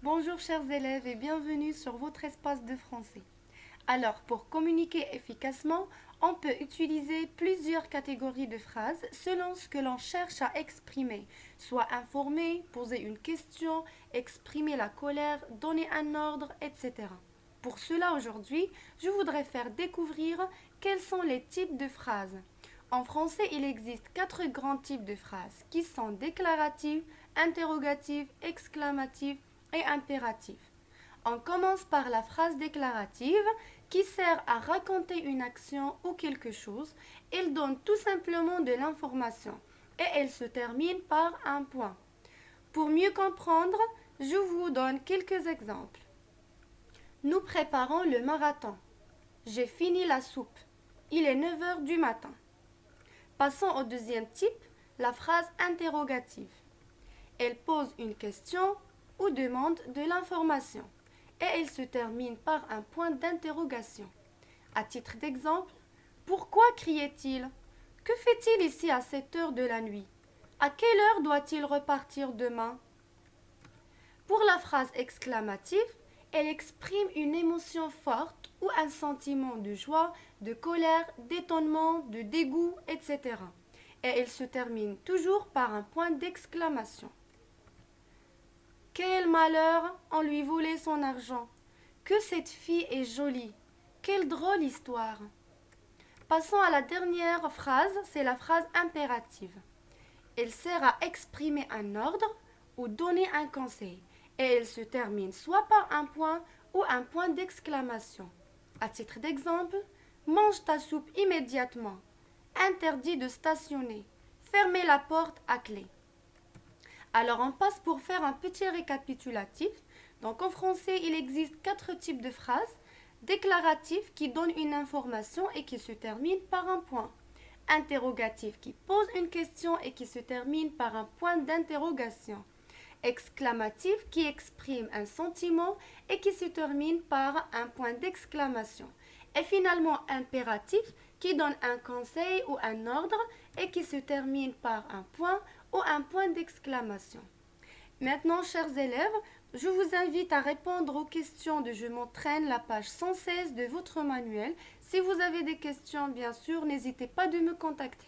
Bonjour chers élèves et bienvenue sur votre espace de français. Alors, pour communiquer efficacement, on peut utiliser plusieurs catégories de phrases selon ce que l'on cherche à exprimer, soit informer, poser une question, exprimer la colère, donner un ordre, etc. Pour cela, aujourd'hui, je voudrais faire découvrir quels sont les types de phrases. En français, il existe quatre grands types de phrases qui sont déclaratives, interrogatives, exclamatives et impératives. On commence par la phrase déclarative qui sert à raconter une action ou quelque chose. Elle donne tout simplement de l'information et elle se termine par un point. Pour mieux comprendre, je vous donne quelques exemples. Nous préparons le marathon. J'ai fini la soupe. Il est 9 heures du matin. Passons au deuxième type, la phrase interrogative. Elle pose une question ou demande de l'information et elle se termine par un point d'interrogation. À titre d'exemple, pourquoi criait-il? Que fait-il ici à cette heure de la nuit? À quelle heure doit-il repartir demain? Pour la phrase exclamative, elle exprime une émotion forte ou un sentiment de joie, de colère, d'étonnement, de dégoût, etc. Et elle se termine toujours par un point d'exclamation. Quel malheur, on lui volait son argent. Que cette fille est jolie. Quelle drôle histoire. Passons à la dernière phrase, c'est la phrase impérative. Elle sert à exprimer un ordre ou donner un conseil et elle se termine soit par un point ou un point d'exclamation. À titre d'exemple, mange ta soupe immédiatement. Interdit de stationner. Fermez la porte à clé. Alors on passe pour faire un petit récapitulatif. Donc en français, il existe quatre types de phrases. Déclaratif qui donne une information et qui se termine par un point. Interrogatif qui pose une question et qui se termine par un point d'interrogation. Exclamatif qui exprime un sentiment et qui se termine par un point d'exclamation. Et finalement impératif qui donne un conseil ou un ordre et qui se termine par un point ou un point d'exclamation. Maintenant, chers élèves, je vous invite à répondre aux questions de Je m'entraîne, la page 116 de votre manuel. Si vous avez des questions, bien sûr, n'hésitez pas de me contacter.